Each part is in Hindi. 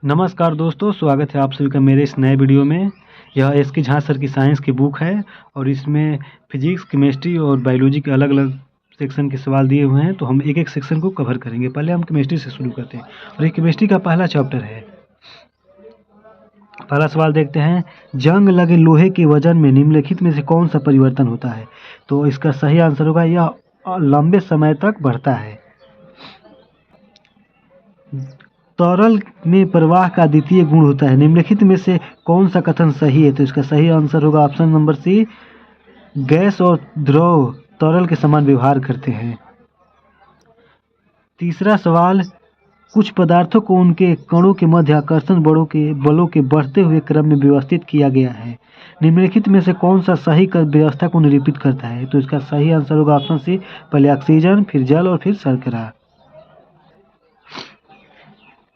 नमस्कार दोस्तों, स्वागत है आप सभी का मेरे इस नए वीडियो में। यह एस.के. झा सर की साइंस की बुक है और इसमें फिजिक्स, केमिस्ट्री और बायोलॉजी के अलग-अलग सेक्शन के सवाल दिए हुए हैं, तो हम एक-एक सेक्शन को कवर करेंगे। पहले हम केमिस्ट्री से शुरू करते हैं और ये केमिस्ट्री का पहला चैप्टर है। पहला सवाल देखते हैं, जंग लगे लोहे के वजन में निम्नलिखित में से कौन सा परिवर्तन होता है? तो इसका सही आंसर होगा यह लंबे समय तक बढ़ता है। तरल में प्रवाह का द्वितीय गुण होता है, निम्नलिखित में से कौन सा कथन सही है? तो इसका सही आंसर होगा ऑप्शन नंबर सी, गैस और द्रव तरल के समान व्यवहार करते हैं। तीसरा सवाल, कुछ पदार्थों को उनके कणों के मध्य आकर्षण बलों के बढ़ते हुए क्रम में व्यवस्थित किया गया है, निम्नलिखित में से कौन सा सही व्यवस्था को निरूपित करता है? तो इसका सही आंसर होगा ऑप्शन सी, पहले ऑक्सीजन, फिर जल और फिर शर्करा।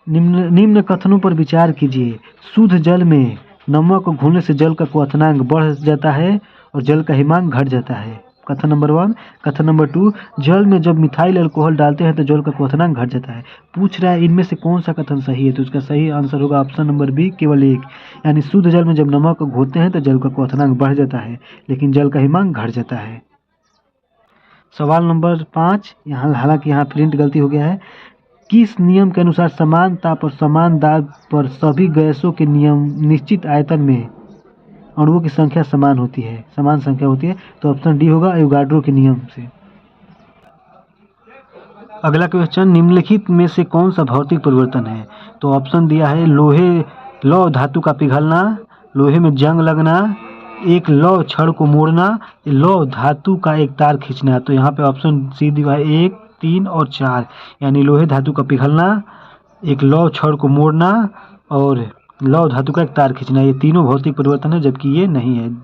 निम्न कथनों पर विचार कीजिए। शुद्ध जल में नमक को घुलने से जल का क्वथनांक बढ़ जाता है और जल का हिमांक घट जाता है। कथन नंबर 1। कथन नंबर 2, जल में जब मिथाइल अल्कोहल डालते हैं तो जल का क्वथनांक घट जाता है। पूछ रहा है इनमें से कौन सा कथन सही है? तो इसका सही आंसर होगा ऑप्शन नंबर बी, केवल एक, यानी शुद्ध जल में जब नमक को घोलते हैं तो जल का क्वथनांक बढ़ जाता है लेकिन जल का हिमांक घट जाता है। सवाल नंबर 5, हालांकि यहाँ प्रिंट गलती हो गया है। किस नियम के अनुसार समान ताप और समान दाब पर सभी गैसों के नियम निश्चित आयतन में अणुओं की संख्या समान संख्या होती है? तो ऑप्शन डी होगा, एवोगाड्रो के नियम से। अगला क्वेश्चन, निम्नलिखित में से कौन सा भौतिक परिवर्तन है? तो ऑप्शन दिया है लौह धातु का पिघलना, लोहे में जंग लगना, एक लौह छड़ को मोड़ना, लौह धातु का एक तार खींचना। तो यहाँ पे ऑप्शन सी दिया है 1, 3 और 4, यानी लोहे धातु का पिघलना, एक लौह छड़ को मोड़ना और लौह धातु का एक तार खींचना। ये तीनों भौतिक परिवर्तन है, जबकि ये नहीं है।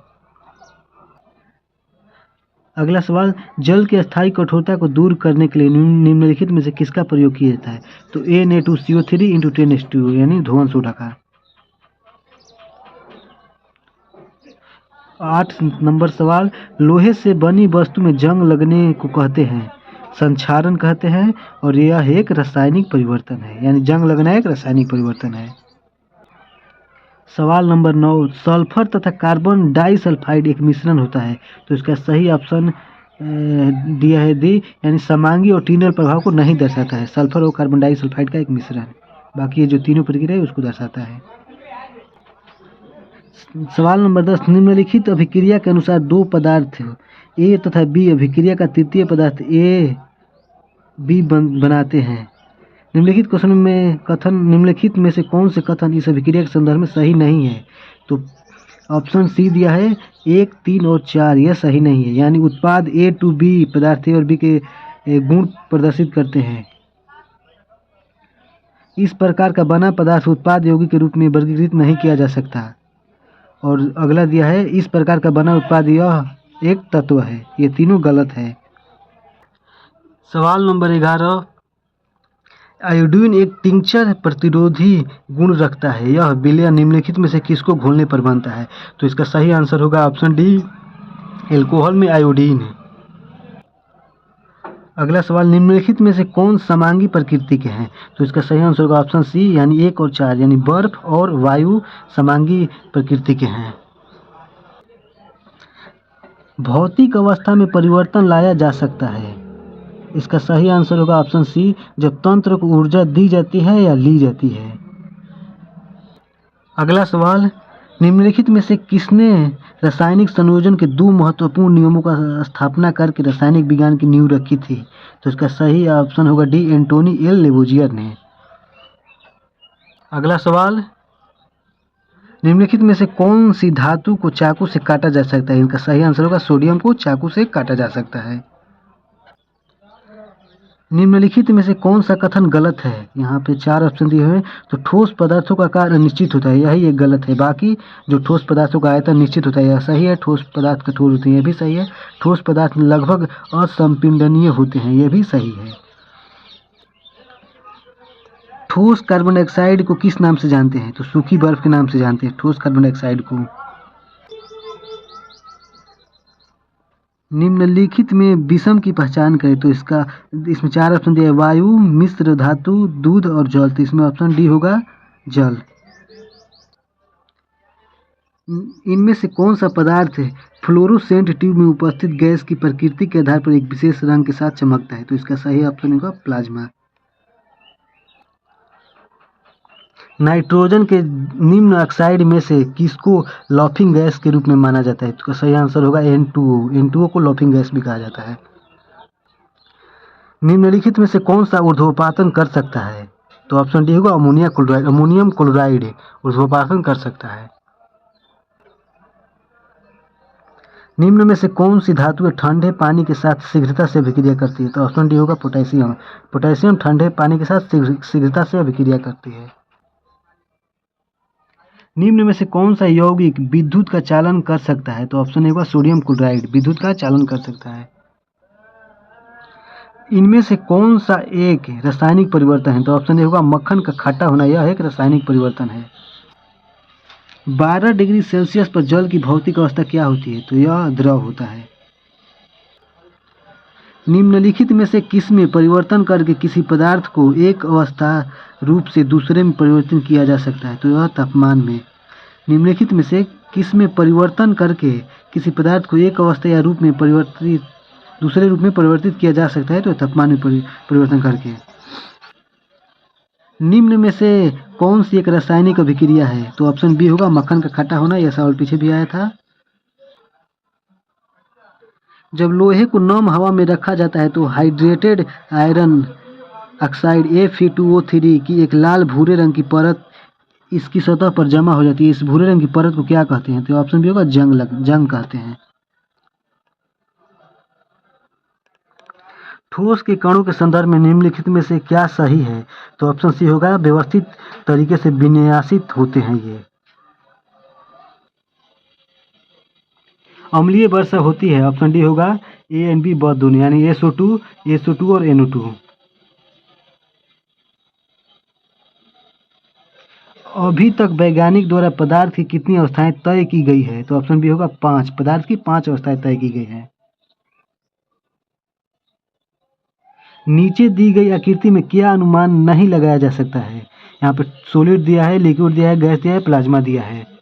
अगला सवाल, जल की अस्थायी कठोरता को दूर करने के लिए निम्नलिखित में से किसका प्रयोग किया जाता है? तो Na2CO3 × 10H2O, यानी धोवन सोडा का। 8 नंबर सवाल, लोहे से बनी वस्तु में जंग लगने को कहते हैं, संक्षारण कहते हैं और यह एक रासायनिक परिवर्तन है, यानी जंग लगना एक रासायनिक परिवर्तन है। सवाल नंबर 9, सल्फर तथा कार्बन डाइसल्फाइड एक मिश्रण होता है, तो इसका सही ऑप्शन दिया है डी, यानी समांगी और टिनल प्रभाव को नहीं दर्शाता है। सल्फर और कार्बन डाइसल्फाइड का एक मिश्रण, बाकी ये जो तीनों प्रक्रिया है उसको दर्शाता है। सवाल नंबर 10, निम्नलिखित अभिक्रिया के अनुसार दो पदार्थ ए तथा बी अभिक्रिया का तृतीय पदार्थ ए बी बनाते हैं, निम्नलिखित में से कौन से कथन इस अभिक्रिया के संदर्भ में सही नहीं है? तो ऑप्शन सी दिया है 1, 3 और 4, यह सही नहीं है, यानी उत्पाद ए टू बी पदार्थ ए और बी के गुण प्रदर्शित करते हैं। इस प्रकार का बना पदार्थ उत्पाद यौगिक के रूप में वर्गीकृत नहीं किया जा सकता। और अगला दिया है, इस प्रकार का बना उत्पाद यह एक तत्व है। ये तीनों गलत है। सवाल नंबर 11, आयोडीन एक टिंचर प्रतिरोधी गुण रखता है, यह विलय निम्नलिखित में से किसको घोलने पर बनता है? तो इसका सही आंसर होगा ऑप्शन डी, एल्कोहल में आयोडीन है। अगला सवाल, निम्नलिखित में से कौन समांगी प्रकृति के हैं? तो इसका सही आंसर होगा ऑप्शन सी, यानी 1 और 4, यानी बर्फ और वायु समांगी प्रकृति के हैं। भौतिक अवस्था में परिवर्तन लाया जा सकता है, इसका सही आंसर होगा ऑप्शन सी, जब तंत्र को ऊर्जा दी जाती है या ली जाती है। अगला सवाल, निम्नलिखित में से किसने रासायनिक संयोजन के दो महत्वपूर्ण नियमों का स्थापना करके रासायनिक विज्ञान की नींव रखी थी? तो इसका सही ऑप्शन होगा डी, एंटोनी एल लेवोजियर ने। अगला सवाल, निम्नलिखित में से कौन सी धातु को चाकू से काटा जा सकता है? इनका सही आंसर होगा सोडियम को चाकू से काटा जा सकता है। निम्नलिखित में से कौन सा कथन गलत है? यहाँ पे 4 ऑप्शन दिए हुए हैं। तो ठोस पदार्थों का आकार अनिश्चित होता है, यही एक गलत है। बाकी जो ठोस पदार्थों का आयतन निश्चित होता है यह सही है। ठोस पदार्थ कठोर होते हैं, यह भी सही है। ठोस पदार्थ लगभग असंपीडनीय होते हैं, यह भी सही है। ठोस कार्बन डाइऑक्साइड को किस नाम से जानते हैं? तो सूखी बर्फ के नाम से जानते हैं ठोस कार्बन डाइऑक्साइड को। निम्नलिखित में विषम की पहचान करें। तो इसमें 4 ऑप्शन दिया है, वायु, मिश्र धातु, दूध और जल। तो इसमें ऑप्शन डी होगा जल। इनमें से कौन सा पदार्थ फ्लोरोसेंट ट्यूब में उपस्थित गैस की प्रकृति के आधार पर एक विशेष रंग के साथ चमकता है? तो इसका सही ऑप्शन होगा प्लाज्मा। नाइट्रोजन के निम्न ऑक्साइड में से किसको लॉफिंग गैस के रूप में माना जाता है? तो सही आंसर होगा N2O। N2O को लॉफिंग गैस भी कहा जाता है। निम्नलिखित में से कौन सा ऊर्ध्वपातन कर सकता है? तो ऑप्शन डी होगा अमोनियम क्लोराइड ऊर्ध्वपातन कर सकता है। निम्न में से कौन सी धातु ठंडे पानी के साथ शीघ्रता से अभिक्रिया करती है? तो ऑप्शन डी होगा पोटेशियम। पोटेशियम ठंडे पानी के साथ शीघ्रता से अभिक्रिया करती है। निम्न में से कौन सा यौगिक विद्युत का चालन कर सकता है? तो ऑप्शन ए होगा सोडियम क्लोराइड विद्युत का चालन कर सकता है। इनमें से कौन सा एक रासायनिक परिवर्तन है? तो ऑप्शन ए होगा मक्खन का खट्टा होना, यह एक रासायनिक परिवर्तन है। 12 डिग्री सेल्सियस पर जल की भौतिक अवस्था क्या होती है? तो यह द्रव होता है। निम्नलिखित में से किसमें परिवर्तन करके किसी पदार्थ को एक अवस्था रूप से दूसरे में परिवर्तन किया जा सकता है? तो यह तापमान में। निम्नलिखित में से किसमें परिवर्तन करके किसी पदार्थ को एक अवस्था या रूप में दूसरे रूप में परिवर्तित किया जा सकता है? तो तापमान में परिवर्तन करके। निम्न में से कौन सी एक रासायनिक अभिक्रिया है? तो ऑप्शन बी होगा मक्खन का खट्टा होना, यह सवाल पीछे भी आया था। जब लोहे को नम हवा में रखा जाता है तो हाइड्रेटेड आयरन ऑक्साइड Fe2O3 की एक लाल भूरे रंग की परत इसकी सतह पर जमा हो जाती है। इस भूरे रंग की परत को क्या कहते हैं? तो ऑप्शन बी होगा जंग कहते हैं। ठोस के कणों के संदर्भ में निम्नलिखित में से क्या सही है? तो ऑप्शन सी होगा व्यवस्थित तरीके से विन्यासित होते हैं ये। अम्लीय वर्षा होती है, ऑप्शन डी होगा ए एंड बी बहुत दोनों, यानी SO2 और NO2। अभी तक वैज्ञानिक द्वारा पदार्थ की कितनी अवस्थाएं तय की गई है? तो ऑप्शन बी होगा 5। पदार्थ की 5 अवस्थाएं तय की गई हैं। नीचे दी गई आकृति में क्या अनुमान नहीं लगाया जा सकता है? यहाँ पे सॉलिड दिया है, लिक्विड दिया है, गैस दिया है, प्लाज्मा दिया है।